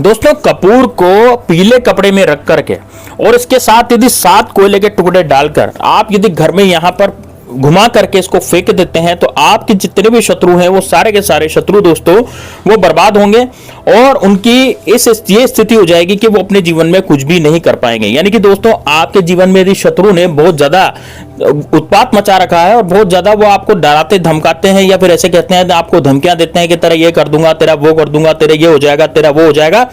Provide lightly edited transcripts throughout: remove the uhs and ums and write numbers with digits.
दोस्तों कपूर को पीले कपड़े में रख करके और इसके साथ यदि 7 कोयले के टुकड़े डालकर आप यदि घर में यहां पर घुमा करके इसको फेंक देते हैं तो आपके जितने भी शत्रु हैं वो सारे के सारे शत्रु दोस्तों वो बर्बाद होंगे और उनकी ये स्थिति हो जाएगी कि वो अपने जीवन में कुछ भी नहीं कर पाएंगे। यानी कि दोस्तों आपके जीवन में यदि शत्रु ने बहुत ज्यादा उत्पात मचा रखा है और बहुत ज्यादा वो आपको डराते धमकाते हैं या फिर ऐसे कहते हैं आपको धमकियां देते हैं कि तेरा ये कर दूंगा, तेरा वो कर दूंगा, तेरा ये हो जाएगा, तेरा वो हो जाएगा,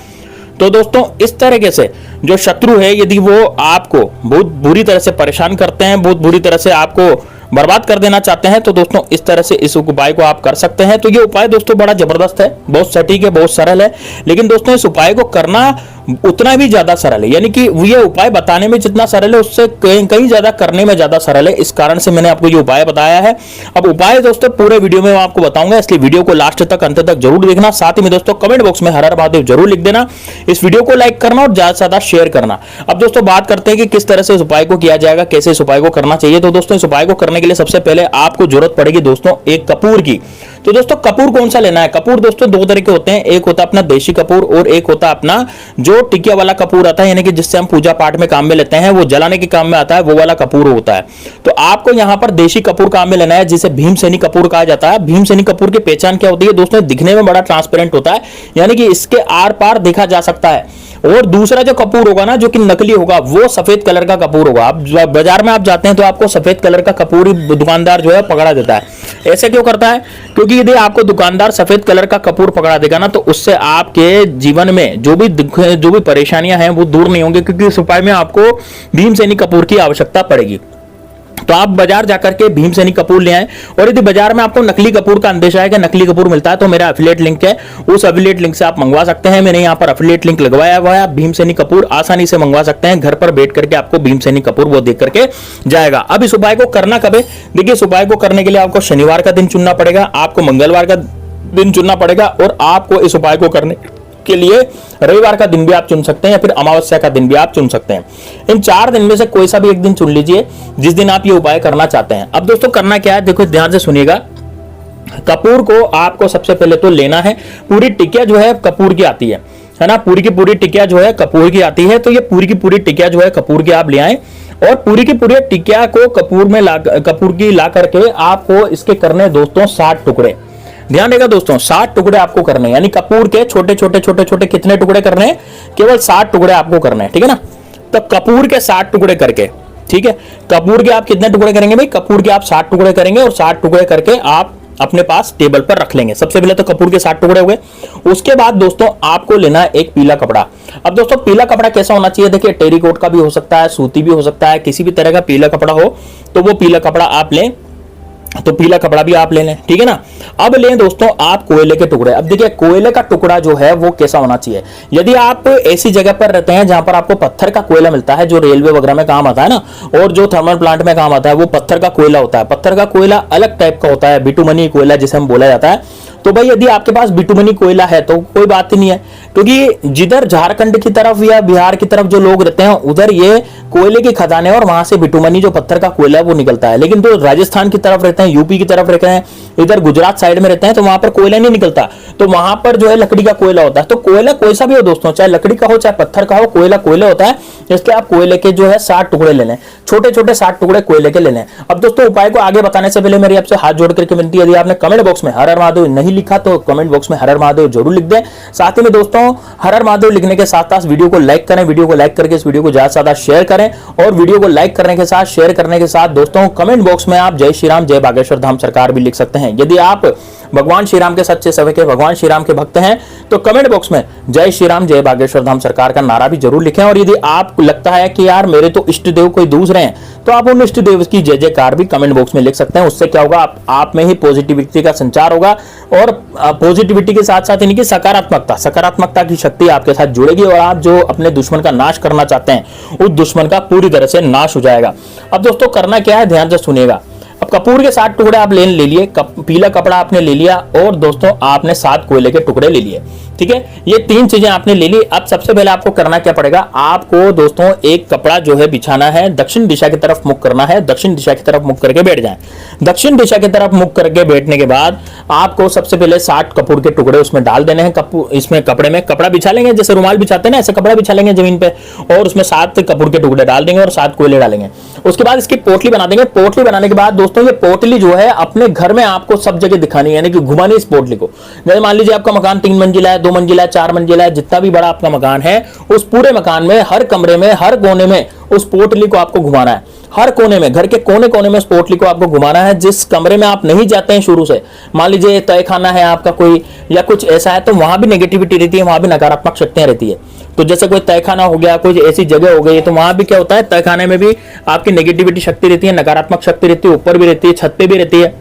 तो दोस्तों इस तरीके से जो शत्रु है यदि वो आपको बहुत बुरी तरह से परेशान करते हैं, बहुत बुरी तरह से आपको बर्बाद कर देना चाहते हैं, तो दोस्तों इस तरह से इस उपाय को आप कर सकते हैं। तो ये उपाय दोस्तों बड़ा जबरदस्त है, बहुत सटीक है, बहुत सरल है, लेकिन दोस्तों इस उपाय को करना उतना भी ज्यादा सरल है। यानी कि ये उपाय बताने में जितना सरल है उससे कहीं ज्यादा करने में ज्यादा सरल है। इस कारण से मैंने आपको ये उपाय बताया है। अब उपाय दोस्तों पूरे वीडियो में मैं आपको बताऊंगा, इसलिए वीडियो को लास्ट तक अंत तक जरूर देखना। साथ ही में दोस्तों कमेंट बॉक्स में हर हर महादेव जरूर लिख देना, इस वीडियो को लाइक करना और ज्यादा से ज्यादा शेयर करना। अब दोस्तों बात करते हैं कि किस तरह से इस उपाय को किया जाएगा, कैसे इस उपाय को करना चाहिए। तो दोस्तों इस उपाय को करने के लिए सबसे पहले आपको जरूरत पड़ेगी दोस्तों एक कपूर की। तो दोस्तों कपूर कौन सा लेना है? कपूर दोस्तों 2 तरह के होते हैं, एक होता है अपना देशी कपूर और एक होता है अपना जो टिकिया वाला कपूर आता है, यानी कि जिससे हम पूजा पाठ में काम में लेते हैं, वो जलाने के काम में आता है, वो वाला कपूर होता है। तो आपको यहां पर देशी कपूर काम में लेना है, जिसे भीमसेनी कपूर कहा जाता है। भीमसेनी कपूर की पहचान क्या होती है दोस्तों? दिखने में बड़ा ट्रांसपेरेंट होता है, यानी कि इसके आर पार देखा जा सकता है। और दूसरा जो कपूर होगा ना, जो कि नकली होगा, वो सफेद कलर का कपूर होगा। आप बाजार में आप जाते हैं तो आपको सफेद कलर का कपूर ही दुकानदार जो है पकड़ा देता है। ऐसे क्यों करता है? क्योंकि यदि आपको दुकानदार सफेद कलर का कपूर पकड़ा देगा ना, तो उससे आपके जीवन में जो भी परेशानियां हैं वो दूर नहीं होंगी, क्योंकि इस उपाय में आपको भीमसेनी कपूर की आवश्यकता पड़ेगी। तो आप बाजार जाकर के भीमसेनी कपूर ले आए, और यदि बाजार में आपको नकली कपूर का अंदेशा है कि नकली कपूर मिलता है, तो मेरा एफिलिएट लिंक है, उस एफिलिएट लिंक से आप मंगवा सकते हैं। मैंने यहाँ पर एफिलिएट लिंक लगवाया हुआ है, आप भीमसेनी कपूर आसानी से मंगवा सकते हैं। घर पर बैठ करके आपको भीमसेनी कपूर वो देख करके जाएगा। अब इस उपाय को करना कब है? देखिए इस उपाय को करने के लिए आपको शनिवार का दिन चुनना पड़ेगा, आपको मंगलवार का दिन चुनना पड़ेगा, और आपको इस उपाय को करने के लिए रविवार का दिन भी आप चुन सकते हैं या फिर अमावस्या का दिन भी आप चुन सकते हैं। इन 4 दिन में से कोई सा भी एक दिन चुन लीजिए जिस दिन आप ये उपाय करना चाहते हैं। अब दोस्तों करना क्या है, देखो ध्यान से सुनिएगा। कपूर को आपको सबसे पहले तो लेना है, पूरी टिकिया जो है कपूर की आती है ना, पूरी की पूरी टिकिया जो है कपूर की आती है। तो ये पूरी की पूरी टिकिया जो है कपूर की आप ले आए, और पूरी की पूरी टिकिया को कपूर की ला करके आपको इसके करने दोस्तों 60 टुकड़े। ध्यान देगा दोस्तों, 60 टुकड़े आपको करने हैं, यानी कपूर के छोटे छोटे कितने टुकड़े करने हैं? केवल 60 टुकड़े आपको करने हैं, ठीक है ना। तो कपूर के 60 टुकड़े करके, ठीक है, कपूर के आप कितने टुकड़े करेंगे भाई? कपूर के आप 60 टुकड़े करेंगे, और 60 टुकड़े करके आप अपने पास टेबल पर रख लेंगे। सबसे पहले तो कपूर के 60 टुकड़े हो गए। उसके बाद दोस्तों आपको लेना है एक पीला कपड़ा। अब दोस्तों पीला कपड़ा कैसा होना चाहिए? देखिए टेरिकोट का भी हो सकता है, सूती भी हो सकता है, किसी भी तरह का पीला कपड़ा हो तो वो पीला कपड़ा आप लें, तो पीला कपड़ा भी आप ले लें, ठीक है ना। अब लें दोस्तों आप कोयले के टुकड़े। अब देखिए कोयले का टुकड़ा जो है वो कैसा होना चाहिए? यदि आप ऐसी जगह पर रहते हैं जहां पर आपको पत्थर का कोयला मिलता है, जो रेलवे वगैरह में काम आता है ना, और जो थर्मल प्लांट में काम आता है, वो पत्थर का कोयला होता है। पत्थर का कोयला अलग टाइप का होता है, बिटुमनी कोयला जिसे हम बोला जाता है। तो भाई यदि आपके पास बिटुमनी कोयला है तो कोई बात ही नहीं है, क्योंकि जिधर झारखंड की तरफ या बिहार की तरफ जो लोग रहते हैं उधर ये कोयले की खदानें और वहां से बिटुमनी जो पत्थर का कोयला है वो निकलता है। लेकिन जो राजस्थान की तरफ रहते हैं, यूपी की तरफ रहते हैं, इधर गुजरात साइड में रहते हैं, तो वहां पर कोयला नहीं निकलता, तो वहां पर जो है लकड़ी का कोयला होता है। तो कोयला कोई सा भी हो दोस्तों, चाहे लकड़ी का हो चाहे पत्थर का हो, कोयला कोयला होता है। इसके आप कोयले के जो है 60 टुकड़े ले लें, छोटे छोटे 60 टुकड़े कोयले के ले लें। अब दोस्तों उपाय को आगे बताने से पहले मेरी आपसे हाथ जोड़ करके विनती है, यदि आपने कमेंट बॉक्स में हर हर महादेव नहीं लिखा तो कमेंट बॉक्स में हर हर महादेव जरूर लिख दें। साथ ही में दोस्तों हर हर महादेव लिखने के साथ साथ वीडियो को लाइक करें, वीडियो को लाइक करके इस वीडियो को ज्यादा से ज्यादा शेयर करें, और वीडियो को लाइक करने के साथ शेयर करने के साथ दोस्तों कमेंट बॉक्स में आप जय श्री राम जय बागेश्वर धाम सरकार भी लिख सकते हैं। यदि आप भगवान श्री राम के सच्चे सवे के भगवान श्री राम के भक्त हैं तो कमेंट बॉक्स में जय श्री राम जय बागेश्वर धाम सरकार का नारा भी जरूर लिखें। और यदि आपको लगता है कि यार मेरे तो इष्ट देव कोई दूसरे हैं, तो आप उन इष्ट देव की जय जयकार भी कमेंट बॉक्स में लिख सकते हैं। उससे क्या होगा, आप में ही पॉजिटिविटी का संचार होगा, और पॉजिटिविटी के साथ साथ इनकी सकारात्मकता की शक्ति आपके साथ जुड़ेगी, और आप जो अपने दुश्मन का नाश करना चाहते हैं उस दुश्मन का पूरी तरह से नाश हो जाएगा। अब दोस्तों करना क्या है, ध्यान से सुनिएगा। अब कपूर के 7 टुकड़े आप ले लिए, पीला कपड़ा आपने ले लिया, और दोस्तों आपने 7 कोयले के टुकड़े ले लिए। ठीक है, ये 3 चीजें आपने ले ली। अब सबसे पहले आपको करना क्या पड़ेगा, आपको दोस्तों एक कपड़ा जो है बिछाना है, दक्षिण दिशा की तरफ मुख करना है, दक्षिण दिशा की तरफ मुख करके बैठ जाएं। दक्षिण दिशा की तरफ मुख करके बैठने के बाद आपको सबसे पहले 60 कपूर के टुकड़े उसमें डाल देने हैं। इसमें कपड़े में कपड़ा बिछा लेंगे, जैसे रुमाल बिछाते हैं ना, ऐसे कपड़ा बिछा लेंगे जमीन पे, और उसमें 7 कपूर के टुकड़े डाल देंगे और 7 कोयले डालेंगे। उसके बाद इसकी पोटली बना देंगे। पोटली बनाने के बाद दोस्तों ये पोटली जो है अपने घर में आपको सब जगह दिखानी है, यानी कि घुमानी इस पोटली को। जैसे मान लीजिए आपका मकान 3 मंजिला है, 2 मंजिला है, 4 मंजिला है, जितना भी बड़ा आपका मकान है, उस पूरे मकान में हर कमरे में, हर कोने में उस पोटली को आपको घुमाना है। हर कोने में, घर के कोने कोने में उस पोटली को आपको घुमाना है। जिस कमरे में आप नहीं जाते हैं शुरू से, मान लीजिए तय खाना है आपका कोई, या कुछ ऐसा है, तो वहां भी नेगेटिविटी रहती है, वहां भी नकारात्मक शक्तियां रहती है। तो जैसे कोई तहखाना हो गया, कोई ऐसी जगह हो गई, तो वहां भी क्या होता है, तहखाने में भी आपकी नेगेटिविटी शक्ति रहती है, नकारात्मक शक्ति रहती है, ऊपर भी रहती है, छत पे भी रहती है।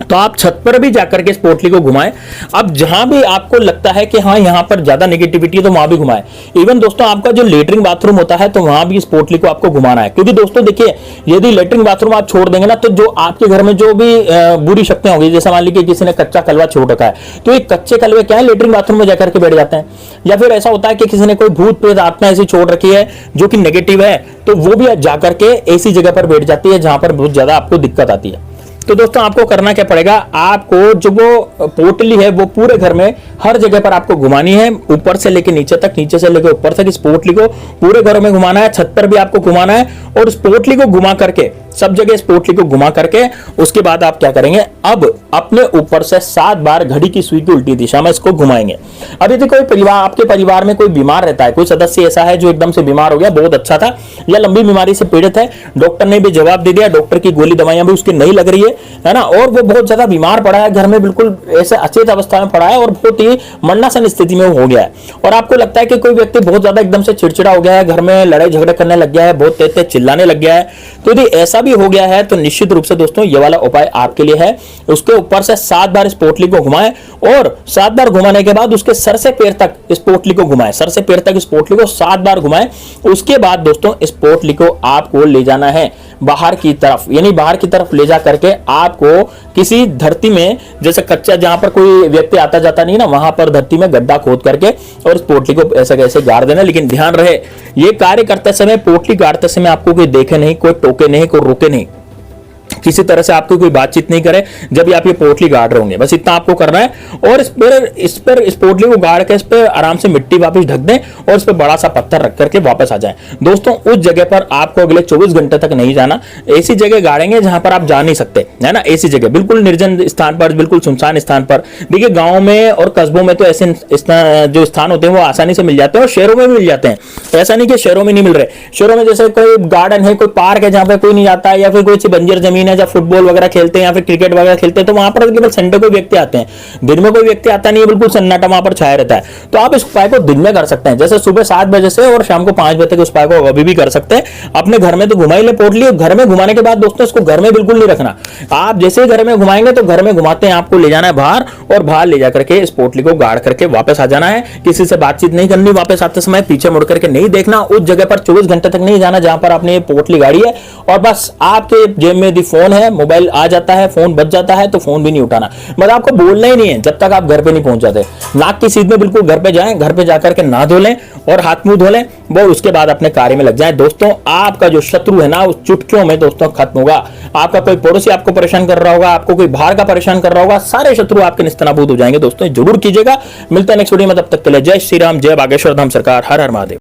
तो आप छत पर भी जाकर के इस पोटली को घुमाएं। अब जहां भी आपको लगता है कि हाँ यहां पर ज्यादा नेगेटिविटी है, तो वहां भी घुमाएं। इवन दोस्तों आपका जो लेटरिन बाथरूम होता है, तो वहां भी इस पोटली को आपको घुमाना है, क्योंकि दोस्तों देखिए, यदि लेटरिन बाथरूम आप छोड़ देंगे ना, तो जो आपके घर में जो भी बुरी शक्तियां होगी, जैसे मान लीजिए किसी ने कच्चा कलवा छोड़ रखा है, तो ये कच्चे कलवे क्या है, लेटरिन बाथरूम में जाकर के बैठ जाते हैं। या फिर ऐसा होता है कि किसी ने कोई भूत प्रेत आत्मा ऐसी छोड़ रखी है जो कि नेगेटिव है, तो वो भी जाकर के ऐसी जगह पर बैठ जाती है जहां पर बहुत ज्यादा आपको दिक्कत आती है। तो दोस्तों आपको करना क्या पड़ेगा, आपको जो वो पोटली है वो पूरे घर में हर जगह पर आपको घुमानी है, ऊपर से लेकर नीचे तक, नीचे से लेकर ऊपर तक इस पोटली को पूरे घरों में घुमाना है, छत पर भी आपको घुमाना है, और इस पोटली को घुमा करके सब जगह इस पोटली को घुमा करके उसके बाद आप क्या करेंगे, अब अपने ऊपर से 7 बार घड़ी की सुई की उल्टी दिशा में इसको घुमाएंगे। अब यदि कोई परिवार, आपके परिवार में कोई बीमार रहता है, कोई सदस्य ऐसा है जो एकदम से बीमार हो गया, बहुत अच्छा था, या लंबी बीमारी से पीड़ित है, डॉक्टर ने भी जवाब दे दिया, डॉक्टर की गोली दवाइयां भी उसकी नहीं लग रही है ना, और वो बहुत ज्यादा बीमार पड़ा है, घर में बिल्कुल ऐसे अचेत अवस्था में पड़ा है और बहुत ही मरणासन स्थिति में हो गया है, और आपको लगता है कि कोई व्यक्ति बहुत ज्यादा एकदम से चिड़चिड़ा हो गया है, घर में लड़ाई झगड़े करने लग गया है, बहुत तेज तेज चिल्लाने लग गया है, तो यदि ऐसा भी हो गया है तो निश्चित रूप से दोस्तों ये वाला उपाय आपके लिए है। उसके ऊपर से 7 बार इस पोटली को घुमाएं, और 7 बार घुमाने के बाद उसके सर से पैर तक इस पोटली को घुमाएं, सर से पैर तक इस पोटली को 7 बार घुमाएं। उसके बाद दोस्तों इस पोटली को आपको ले जाना है बाहर की तरफ, यानी बाहर की तरफ ले जा करके आपको किसी धरती में, जैसे कच्चा जहां पर कोई व्यक्ति आता जाता नहीं ना, वहां पर धरती में गड्ढा खोद करके और इस पोटली को ऐसे कैसे गाड़ देना। लेकिन ध्यान रहे, ये कार्य करते समय, पोटली गाड़ते समय आपको कोई देखे नहीं, कोई टोके नहीं, कोई रोके नहीं, किसी तरह से आपको कोई बातचीत नहीं करे जब भी आप ये पोटली गाड़ रहे होंगे, बस इतना आपको करना है। और इस पोटली को गाड़ के इस पर आराम से मिट्टी वापस ढक दें, और इस पर बड़ा सा पत्थर रख करके वापस आ जाएं। दोस्तों उस जगह पर आपको अगले 24 घंटे तक नहीं जाना, ऐसी जगह गाड़ेंगे जहां पर आप जा नहीं सकते, है ना, ऐसी जगह बिल्कुल निर्जन स्थान पर, बिल्कुल सुनसान स्थान पर। देखिए गाँव में और कस्बों में तो ऐसे जो स्थान होते हैं वो आसानी से मिल जाते हैं, और शहरों में भी मिल जाते हैं, ऐसा नहीं कि शहरों में नहीं मिल रहे। शहरों में जैसे कोई गार्डन है, कोई पार्क है जहां पर कोई नहीं जाता है, या फिर कोई बंजर जमीन है जब फुटबॉल वगैरह खेलते हैं या फिर क्रिकेट वगैरह खेलते हैं, तो वहां पर केवल संडे को व्यक्ति आते हैं, दिन में कोई व्यक्ति आता नहीं है, बिल्कुल सन्नाटा वहां पर छाया रहता है। तो आप इस उपाय को दिन में कर सकते हैं, जैसे सुबह 7 बजे से और शाम को 5 बजे तक उस उपाय को अभी भी कर सकते हैं। अपने घर में तो घुमाई ले पोटली, घर में घुमाने के बाद दोस्तों इसको घर में बिल्कुल नहीं रखना। आप जैसे ही घर में घुमाएंगे तो घर में घुमाते हैं आपको ले जाना है बाहर, और बाहर ले जाकर के इस पोटली को गाड़ करके वापस आ जाना है। किसी से बातचीत नहीं करनी, वापस आते समय पीछे मुड़ करके नहीं देखना, उस जगह पर 24 घंटे तक नहीं जाना जहां पर आपने ये पोटली गाड़ी है। और बस आपके जेब में यदि फोन है, मोबाइल आ जाता है, फोन बच जाता है, तो फोन भी नहीं उठाना, मतलब आपको बोलना ही नहीं है जब तक आप घर पे नहीं पहुंच जाते। नाक की सीध में बिल्कुल घर पे जाएं, घर पे जाकर के नहा धो लें और हाथ मुंह धो लें, वो उसके बाद अपने कार्य में लग जाएं। दोस्तों आपका जो शत्रु है ना, उस चुटकियों में दोस्तों खत्म होगा। आपका कोई पड़ोसी आपको परेशान कर रहा होगा, आपको कोई बाहर का परेशान कर रहा होगा, सारे शत्रु आपके निस्तनाबूद हो जाएंगे। दोस्तों जरूर कीजिएगा। मिलता है नेक्स्ट वीडियो में, तब तक के लिए जय श्री राम, जय बागेश्वर धाम सरकार, हर हर महादेव।